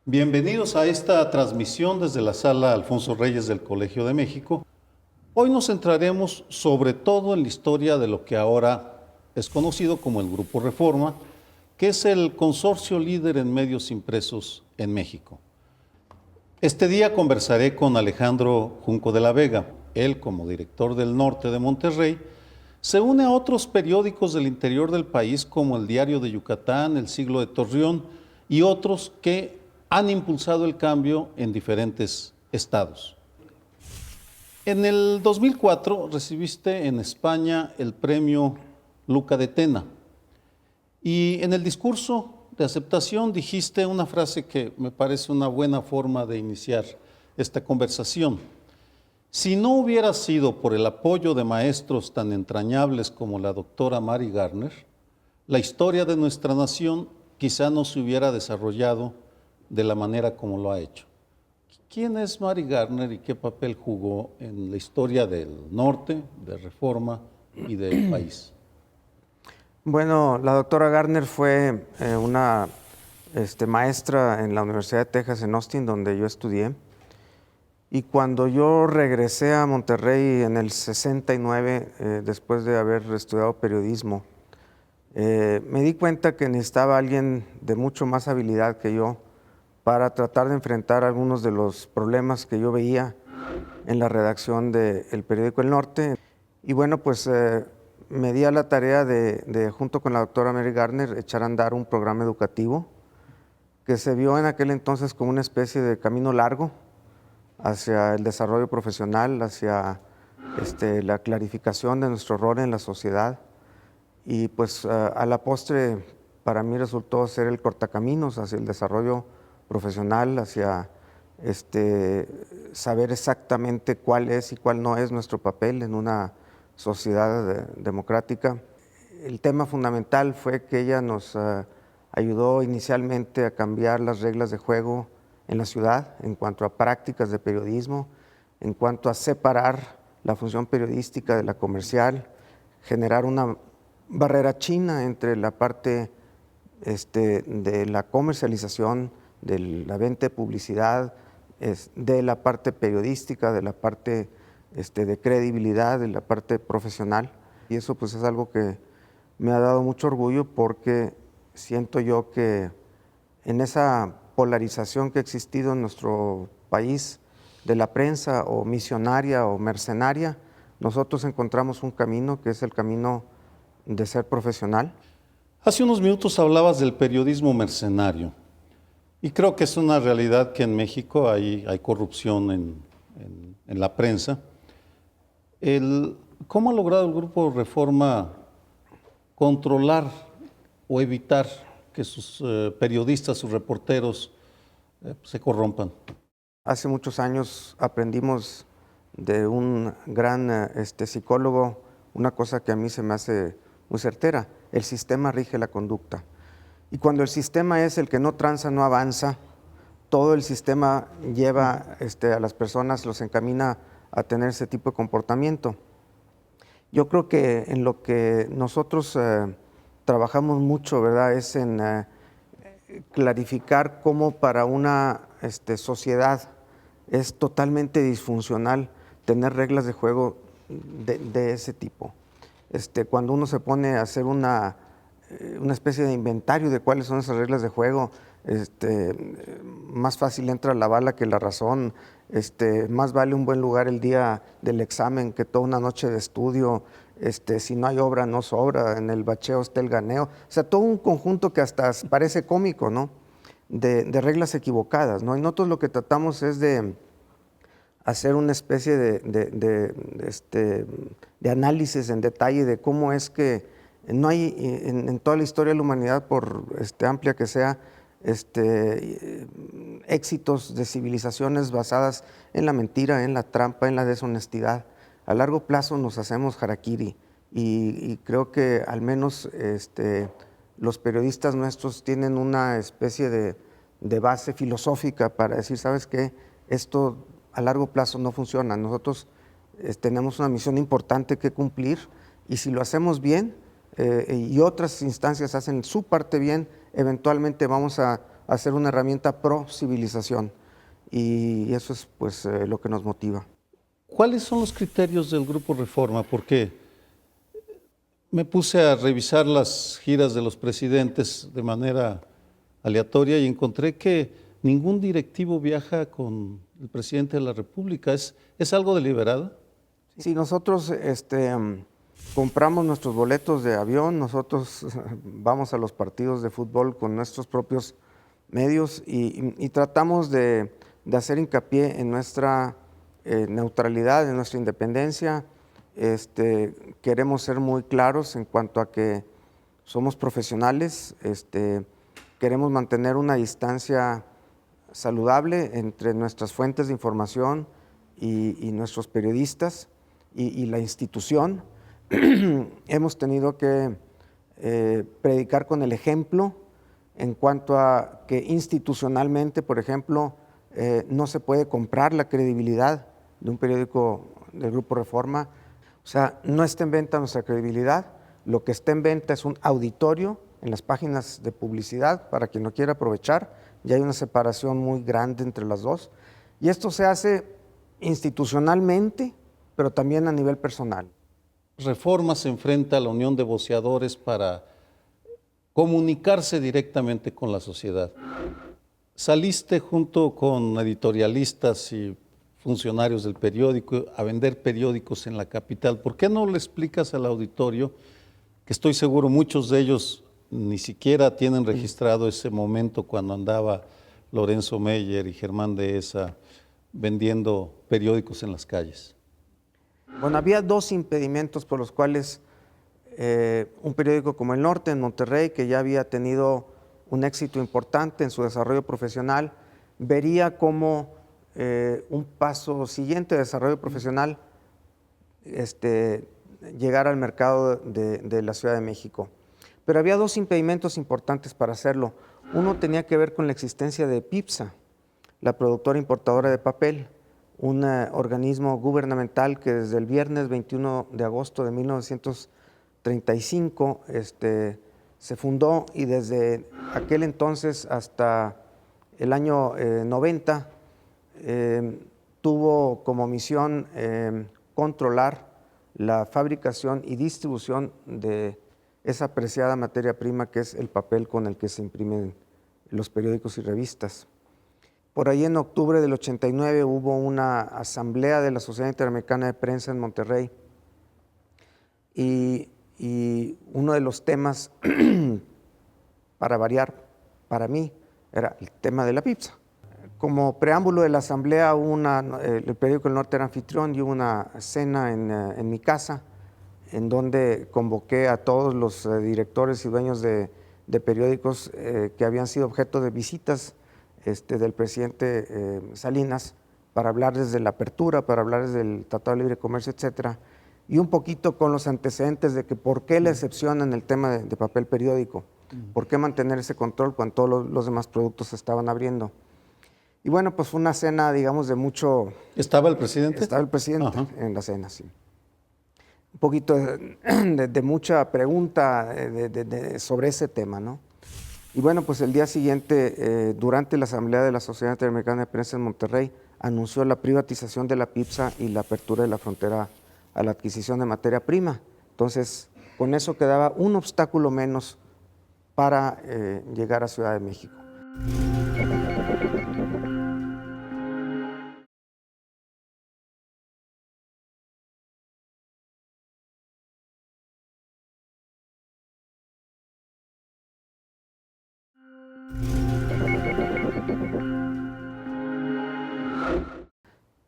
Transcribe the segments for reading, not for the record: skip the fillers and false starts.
Bienvenidos a esta transmisión desde la Sala Alfonso Reyes del Colegio de México. Hoy nos centraremos sobre todo en la historia de lo que ahora es conocido como el Grupo Reforma, que es el consorcio líder en medios impresos en México. Este día conversaré con Alejandro Junco de la Vega. Él, como director del Norte de Monterrey, se une a otros periódicos del interior del país como el Diario de Yucatán, El Siglo de Torreón y otros que han impulsado el cambio en diferentes estados. En el 2004 recibiste en España el premio Luca de Tena y en el discurso de aceptación dijiste una frase que me parece una buena forma de iniciar esta conversación. Si no hubiera sido por el apoyo de maestros tan entrañables como la doctora Mary Garner, la historia de nuestra nación quizá no se hubiera desarrollado de la manera como lo ha hecho. ¿Quién es Mary Garner y qué papel jugó en la historia del norte, de Reforma y del país? Bueno, la doctora Garner fue una maestra en la Universidad de Texas en Austin, donde yo estudié. Y cuando yo regresé a Monterrey en el 69, después de haber estudiado periodismo, me di cuenta que necesitaba alguien de mucho más habilidad que yo para tratar de enfrentar algunos de los problemas que yo veía en la redacción del periódico El Norte. Y bueno, pues me di a la tarea de junto con la doctora Mary Garner, echar a andar un programa educativo que se vio en aquel entonces como una especie de camino largo hacia el desarrollo profesional, hacia la clarificación de nuestro rol en la sociedad. Y pues a la postre para mí resultó ser el cortacaminos hacia el desarrollo profesional, hacia saber exactamente cuál es y cuál no es nuestro papel en una sociedad democrática. El tema fundamental fue que ella nos ayudó inicialmente a cambiar las reglas de juego en la ciudad en cuanto a prácticas de periodismo, en cuanto a separar la función periodística de la comercial, generar una barrera china entre la parte de la comercialización, de la venta de publicidad, de la parte periodística, de la parte de credibilidad, de la parte profesional. Y eso pues es algo que me ha dado mucho orgullo porque siento yo que en esa polarización que ha existido en nuestro país de la prensa o misionaria o mercenaria, nosotros encontramos un camino que es el camino de ser profesional. Hace unos minutos hablabas del periodismo mercenario y creo que es una realidad que en México hay corrupción en la prensa. ¿Cómo ha logrado el Grupo Reforma controlar o evitar que sus periodistas, sus reporteros se corrompan? Hace muchos años aprendimos de un gran psicólogo una cosa que a mí se me hace muy certera: el sistema rige la conducta. Y cuando el sistema es el que no tranza, no avanza, todo el sistema lleva a las personas, los encamina a tener ese tipo de comportamiento. Yo creo que en lo que nosotros trabajamos mucho, ¿verdad?, es en clarificar cómo para una sociedad es totalmente disfuncional tener reglas de juego de ese tipo. Cuando uno se pone a hacer una especie de inventario de cuáles son esas reglas de juego, más fácil entra la bala que la razón, más vale un buen lugar el día del examen que toda una noche de estudio, si no hay obra no sobra, en el bacheo está el ganeo, o sea, todo un conjunto que hasta parece cómico, ¿no?, de reglas equivocadas, ¿no? Y nosotros lo que tratamos es de hacer una especie de análisis en detalle de cómo es que no hay en toda la historia de la humanidad, por amplia que sea, éxitos de civilizaciones basadas en la mentira, en la trampa, en la deshonestidad. A largo plazo nos hacemos harakiri y creo que al menos los periodistas nuestros tienen una especie de base filosófica para decir, ¿sabes qué? Esto a largo plazo no funciona. Nosotros tenemos una misión importante que cumplir y si lo hacemos bien y otras instancias hacen su parte bien, eventualmente vamos a hacer una herramienta pro civilización y eso es pues lo que nos motiva. ¿Cuáles son los criterios del Grupo Reforma? Porque me puse a revisar las giras de los presidentes de manera aleatoria y encontré que ningún directivo viaja con el presidente de la República. ¿Es algo deliberado? Sí, nosotros compramos nuestros boletos de avión, nosotros vamos a los partidos de fútbol con nuestros propios medios y tratamos de hacer hincapié en nuestra neutralidad, en nuestra independencia. Queremos ser muy claros en cuanto a que somos profesionales, queremos mantener una distancia saludable entre nuestras fuentes de información y nuestros periodistas y la institución. Hemos tenido que predicar con el ejemplo en cuanto a que institucionalmente, por ejemplo, no se puede comprar la credibilidad de un periódico del Grupo Reforma. O sea, no está en venta nuestra credibilidad, lo que está en venta es un auditorio en las páginas de publicidad para quien lo quiera aprovechar, ya hay una separación muy grande entre las dos, y esto se hace institucionalmente, pero también a nivel personal. Reforma se enfrenta a la Unión de Voceadores para comunicarse directamente con la sociedad. Saliste junto con editorialistas y funcionarios del periódico a vender periódicos en la capital. ¿Por qué no le explicas al auditorio, que estoy seguro muchos de ellos ni siquiera tienen registrado ese momento cuando andaba Lorenzo Meyer y Germán Dehesa vendiendo periódicos en las calles? Bueno, había dos impedimentos por los cuales un periódico como El Norte en Monterrey, que ya había tenido un éxito importante en su desarrollo profesional, vería como un paso siguiente de desarrollo profesional llegar al mercado de la Ciudad de México. Pero había dos impedimentos importantes para hacerlo. Uno tenía que ver con la existencia de PIPSA, la productora importadora de papel, un organismo gubernamental que desde el viernes 21 de agosto de 1935 se fundó y desde aquel entonces hasta el año 90 tuvo como misión controlar la fabricación y distribución de esa apreciada materia prima que es el papel con el que se imprimen los periódicos y revistas. Por ahí en octubre del 89 hubo una asamblea de la Sociedad Interamericana de Prensa en Monterrey y uno de los temas, para variar, para mí, era el tema de la PIPSA. Como preámbulo de la asamblea, el periódico El Norte era anfitrión y hubo una cena en mi casa en donde convoqué a todos los directores y dueños de periódicos que habían sido objeto de visitas del presidente Salinas para hablarles de la apertura, para hablarles del Tratado de Libre Comercio, etcétera, y un poquito con los antecedentes de que por qué la excepción en el tema de papel periódico, por qué mantener ese control cuando todos los demás productos se estaban abriendo. Y bueno, pues fue una cena, digamos, de mucho... ¿Estaba el presidente? Estaba el presidente en la cena, sí. Un poquito de mucha pregunta sobre ese tema, ¿no? Y bueno, pues el día siguiente, durante la asamblea de la Sociedad Interamericana de Prensa en Monterrey, anunció la privatización de la PIPSA y la apertura de la frontera a la adquisición de materia prima. Entonces, con eso quedaba un obstáculo menos para llegar a Ciudad de México.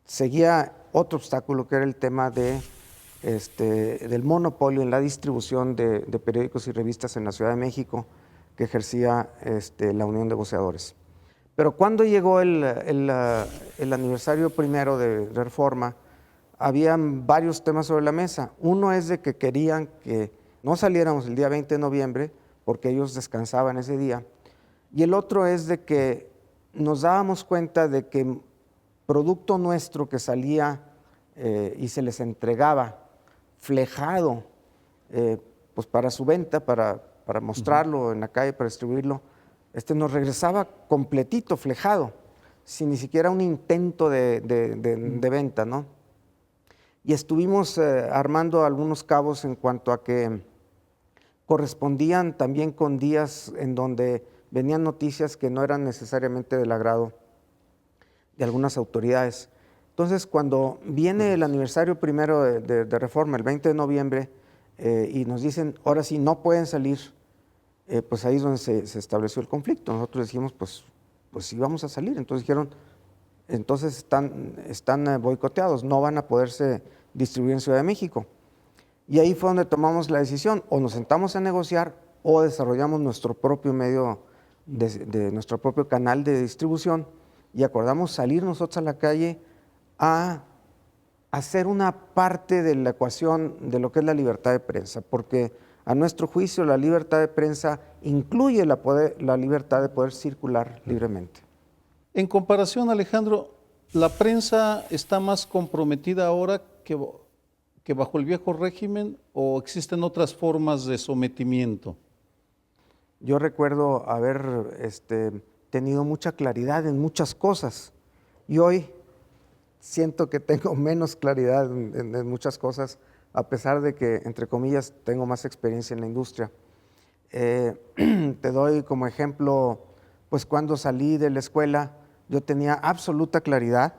Seguía otro obstáculo que era el tema del monopolio en la distribución de periódicos y revistas en la Ciudad de México que ejercía la Unión de Voceadores. Pero cuando llegó el aniversario primero de Reforma, habían varios temas sobre la mesa. Uno es de que querían que no saliéramos el día 20 de noviembre porque ellos descansaban ese día. Y el otro es de que nos dábamos cuenta de que producto nuestro que salía y se les entregaba flejado pues para su venta, para mostrarlo en la calle, para distribuirlo, nos regresaba completito, flejado, sin ni siquiera un intento de venta, ¿no? Y estuvimos armando algunos cabos en cuanto a que correspondían también con días en donde venían noticias que no eran necesariamente del agrado de algunas autoridades. Entonces, cuando viene el aniversario primero de Reforma, el 20 de noviembre, y nos dicen, ahora sí, no pueden salir, pues ahí es donde se estableció el conflicto. Nosotros dijimos, pues sí vamos a salir. Entonces dijeron, entonces están boicoteados, no van a poderse distribuir en Ciudad de México. Y ahí fue donde tomamos la decisión, o nos sentamos a negociar o desarrollamos nuestro propio medio, de nuestro propio canal de distribución, y acordamos salir nosotros a la calle a hacer una parte de la ecuación de lo que es la libertad de prensa, porque a nuestro juicio la libertad de prensa incluye la libertad de poder circular libremente. En comparación, Alejandro, ¿la prensa está más comprometida ahora que bajo el viejo régimen o existen otras formas de sometimiento? Yo recuerdo haber tenido mucha claridad en muchas cosas y hoy siento que tengo menos claridad en muchas cosas, a pesar de que, entre comillas, tengo más experiencia en la industria. Te doy como ejemplo, pues cuando salí de la escuela, yo tenía absoluta claridad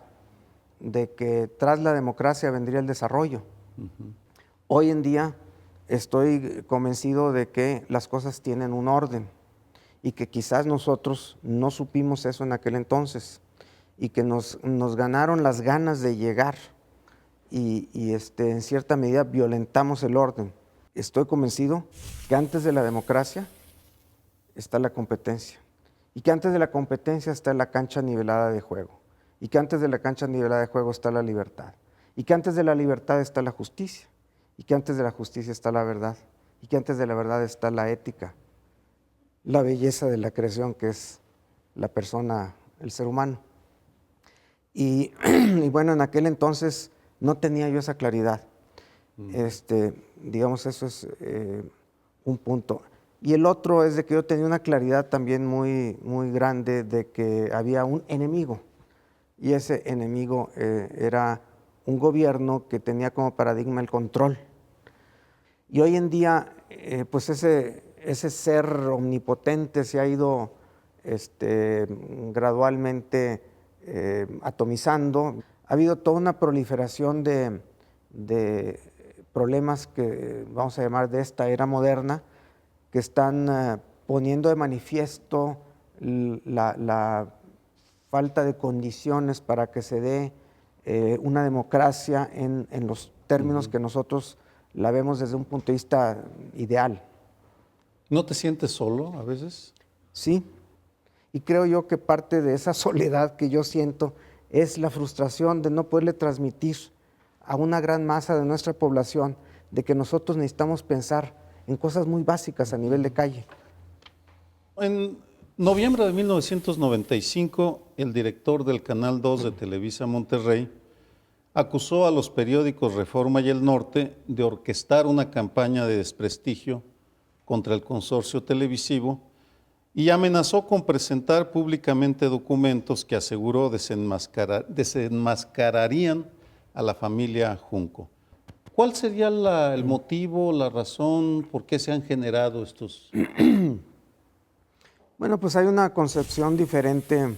de que tras la democracia vendría el desarrollo. Hoy en día estoy convencido de que las cosas tienen un orden y que quizás nosotros no supimos eso en aquel entonces y que nos ganaron las ganas de llegar y en cierta medida violentamos el orden. Estoy convencido que antes de la democracia está la competencia y que antes de la competencia está la cancha nivelada de juego y que antes de la cancha nivelada de juego está la libertad y que antes de la libertad está la justicia y que antes de la justicia está la verdad y que antes de la verdad está la ética, la belleza de la creación que es la persona, el ser humano. Y bueno, en aquel entonces no tenía yo esa claridad. Digamos, eso es un punto. Y el otro es de que yo tenía una claridad también muy, muy grande de que había un enemigo. Y ese enemigo era un gobierno que tenía como paradigma el control. Y hoy en día, pues ese ser omnipotente se ha ido gradualmente atomizando. Ha habido toda una proliferación de problemas que vamos a llamar de esta era moderna, que están poniendo de manifiesto la falta de condiciones para que se dé una democracia en los términos que nosotros la vemos desde un punto de vista ideal. ¿No te sientes solo a veces? Sí, y creo yo que parte de esa soledad que yo siento es la frustración de no poderle transmitir a una gran masa de nuestra población de que nosotros necesitamos pensar en cosas muy básicas a nivel de calle. En noviembre de 1995, el director del Canal 2 de Televisa Monterrey acusó a los periódicos Reforma y El Norte de orquestar una campaña de desprestigio contra el consorcio televisivo y amenazó con presentar públicamente documentos que aseguró desenmascararían a la familia Junco. ¿Cuál sería el motivo, la razón por qué se han generado estos? Bueno, pues hay una concepción diferente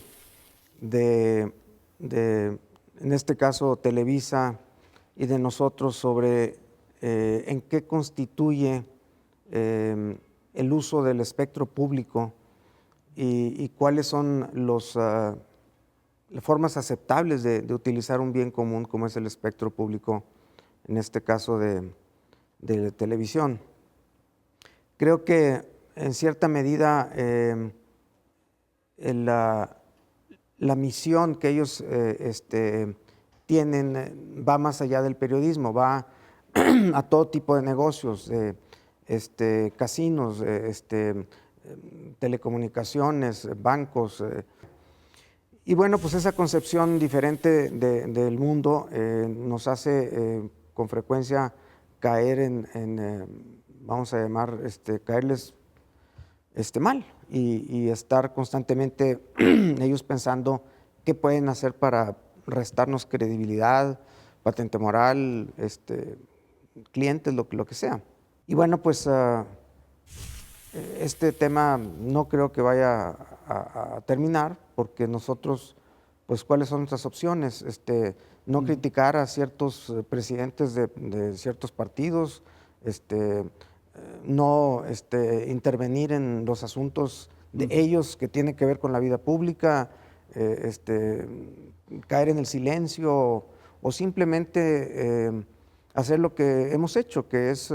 de en este caso Televisa y de nosotros sobre en qué constituye el uso del espectro público y cuáles son las formas aceptables de utilizar un bien común como es el espectro público, en este caso de televisión. Creo que en cierta medida la misión que ellos va más allá del periodismo, va a todo tipo de negocios, casinos, telecomunicaciones, bancos. Y bueno, pues esa concepción diferente del mundo nos hace con frecuencia caer vamos a llamar, caerles mal y estar constantemente ellos pensando qué pueden hacer para restarnos credibilidad, patente moral, clientes, lo que sea. Y bueno, pues este tema no creo que vaya a terminar, porque nosotros, pues, ¿cuáles son nuestras opciones? No criticar a ciertos presidentes de ciertos partidos, no intervenir en los asuntos de ellos que tienen que ver con la vida pública, caer en el silencio o simplemente hacer lo que hemos hecho, que es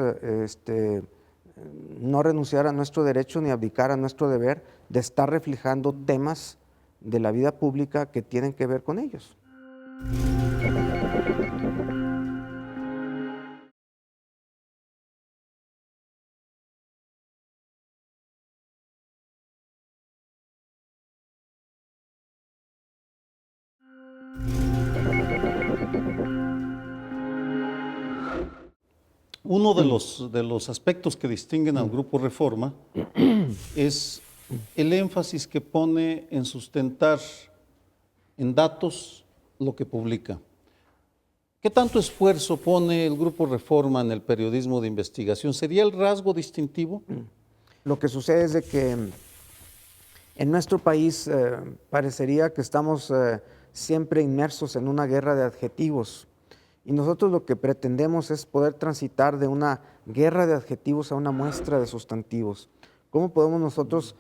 no renunciar a nuestro derecho ni abdicar a nuestro deber de estar reflejando temas de la vida pública que tienen que ver con ellos. Uno de los aspectos que distinguen al Grupo Reforma es el énfasis que pone en sustentar en datos lo que publica. ¿Qué tanto esfuerzo pone el Grupo Reforma en el periodismo de investigación? ¿Sería el rasgo distintivo? Lo que sucede es de que en nuestro país parecería que estamos siempre inmersos en una guerra de adjetivos. Y nosotros lo que pretendemos es poder transitar de una guerra de adjetivos a una muestra de sustantivos. ¿Cómo podemos nosotros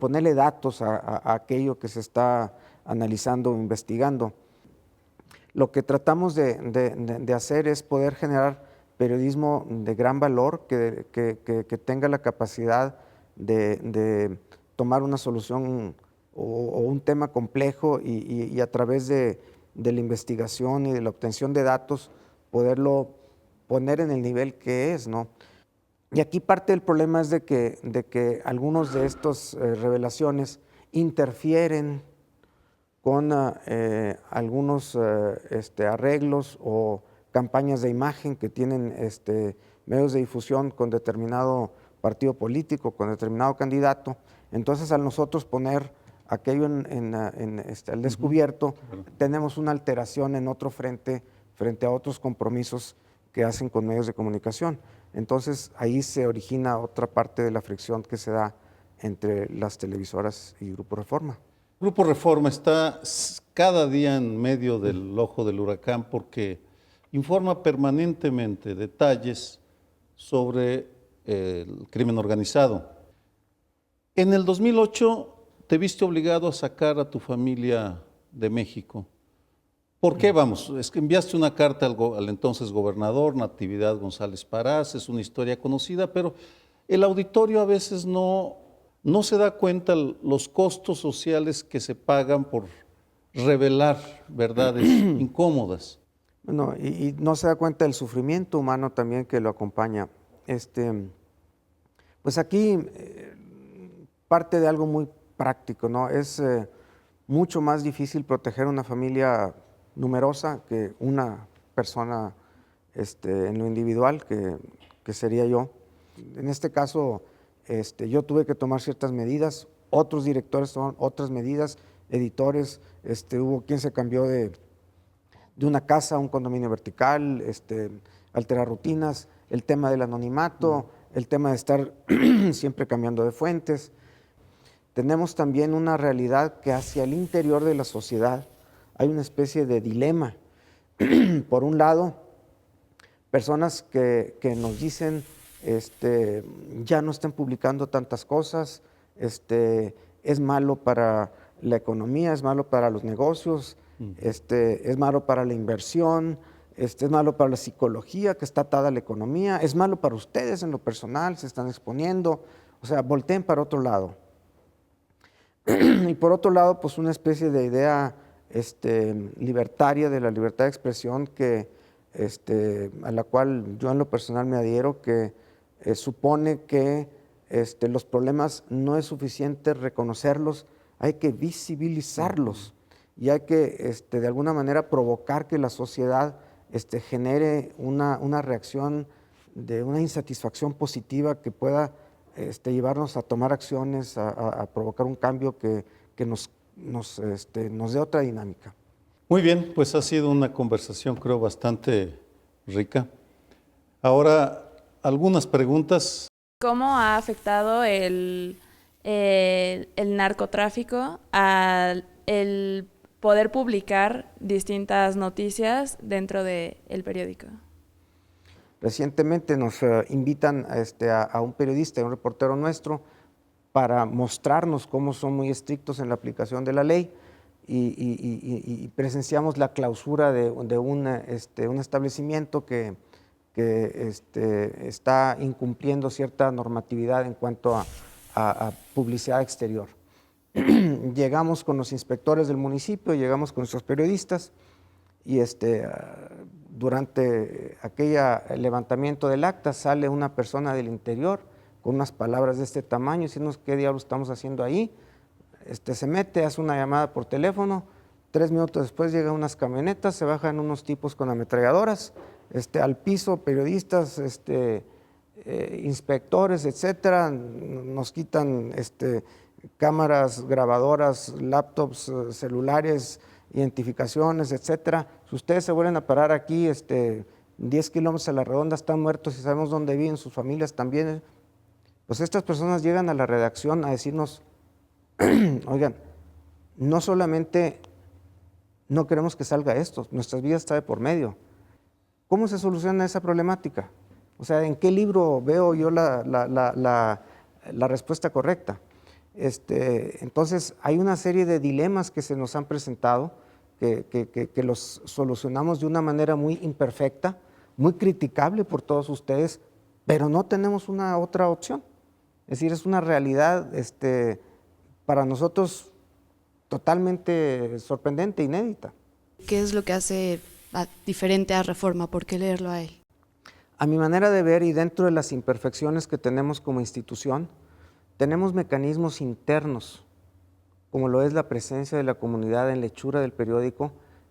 ponerle datos a aquello que se está analizando o investigando? Lo que tratamos de hacer es poder generar periodismo de gran valor, que tenga la capacidad de tomar una solución o un tema complejo y a través de la investigación y de la obtención de datos, poderlo poner en el nivel que es, ¿no? Y aquí parte del problema es de que algunos de estas revelaciones interfieren con algunos arreglos o campañas de imagen que tienen medios de difusión con determinado partido político, con determinado candidato. Entonces, al nosotros poner aquello al descubierto, tenemos una alteración en otro frente a otros compromisos que hacen con medios de comunicación. Entonces, ahí se origina otra parte de la fricción que se da entre las televisoras y Grupo Reforma. Grupo Reforma está cada día en medio del ojo del huracán porque informa permanentemente detalles sobre el crimen organizado. En el 2008 te viste obligado a sacar a tu familia de México. ¿Por qué? Vamos, es que enviaste una carta al entonces gobernador, Natividad González Parás, es una historia conocida, pero el auditorio a veces no se da cuenta los costos sociales que se pagan por revelar verdades incómodas. Bueno, y no se da cuenta del sufrimiento humano también que lo acompaña. Pues aquí parte de algo muy práctico, ¿no? Es mucho más difícil proteger una familia numerosa que una persona en lo individual, que sería yo. En este caso, yo tuve que tomar ciertas medidas, otros directores tomaron otras medidas, editores, hubo quien se cambió de una casa a un condominio vertical, alterar rutinas, el tema del anonimato, el tema de estar siempre cambiando de fuentes. Tenemos también una realidad que hacia el interior de la sociedad hay una especie de dilema. Por un lado, personas que nos dicen ya no estén publicando tantas cosas, es malo para la economía, es malo para los negocios, es malo para la inversión, es malo para la psicología que está atada a la economía, es malo para ustedes en lo personal, se están exponiendo, o sea, volteen para otro lado. Y por otro lado, pues una especie de idea libertaria de la libertad de expresión a la cual yo en lo personal me adhiero, que supone que los problemas no es suficiente reconocerlos, hay que visibilizarlos y hay que de alguna manera provocar que la sociedad genere una reacción de una insatisfacción positiva que pueda llevarnos a tomar acciones, a provocar un cambio que nos dé otra dinámica. Muy bien, pues ha sido una conversación creo bastante rica. Ahora, algunas preguntas. ¿Cómo ha afectado el narcotráfico al el poder publicar distintas noticias dentro del periódico? Recientemente nos invitan a un periodista, a un reportero nuestro, para mostrarnos cómo son muy estrictos en la aplicación de la ley y presenciamos la clausura de un establecimiento que está incumpliendo cierta normatividad en cuanto a publicidad exterior. Llegamos con los inspectores del municipio, llegamos con nuestros periodistas y durante aquel levantamiento del acta sale una persona del interior con unas palabras de este tamaño, diciéndonos qué diablos estamos haciendo ahí. Se mete, hace una llamada por teléfono, 3 minutos después llegan unas camionetas, se bajan unos tipos con ametralladoras, al piso, periodistas, inspectores, etcétera, nos quitan cámaras, grabadoras, laptops, celulares, identificaciones, etcétera. Si ustedes se vuelven a parar aquí, 10 kilómetros a la redonda, están muertos y sabemos dónde viven sus familias también. Pues estas personas llegan a la redacción a decirnos, oigan, no solamente no queremos que salga esto, nuestras vidas están de por medio. ¿Cómo se soluciona esa problemática? O sea, ¿en qué libro veo yo la respuesta correcta? Entonces, hay una serie de dilemas que se nos han presentado, que los solucionamos de una manera muy imperfecta, muy criticable por todos ustedes, pero no tenemos una otra opción. Es decir, es una realidad para nosotros totalmente sorprendente, inédita. ¿Qué es lo que hace diferente a Reforma? ¿Por qué leerlo a él? A mi manera de ver y dentro de las imperfecciones que tenemos como institución, tenemos mecanismos internos, como lo es la presencia de la comunidad en lectura del periódico,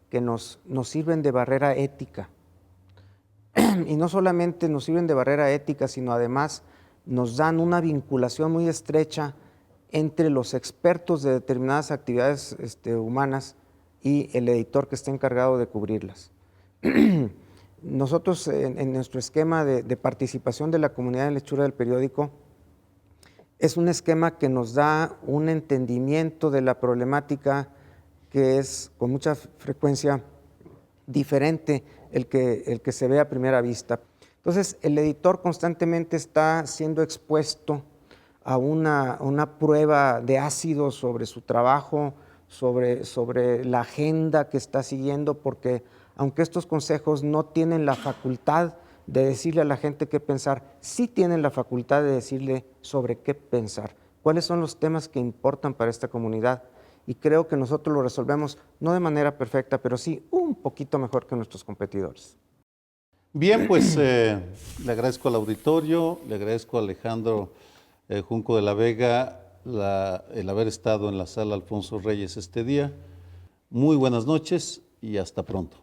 que nos sirven de barrera ética. Y no solamente nos sirven de barrera ética, sino además nos dan una vinculación muy estrecha entre los expertos de determinadas actividades humanas y el editor que está encargado de cubrirlas. Nosotros en nuestro esquema de participación de la comunidad en lectura del periódico, es un esquema que nos da un entendimiento de la problemática que es con mucha frecuencia diferente el que se ve a primera vista. Entonces, el editor constantemente está siendo expuesto a una prueba de ácido sobre su trabajo, sobre la agenda que está siguiendo, porque aunque estos consejos no tienen la facultad de decirle a la gente qué pensar, sí tienen la facultad de decirle sobre qué pensar, cuáles son los temas que importan para esta comunidad. Y creo que nosotros lo resolvemos no de manera perfecta, pero sí un poquito mejor que nuestros competidores. Bien, pues le agradezco al auditorio, le agradezco a Alejandro Junco de la Vega el haber estado en la sala Alfonso Reyes este día. Muy buenas noches y hasta pronto.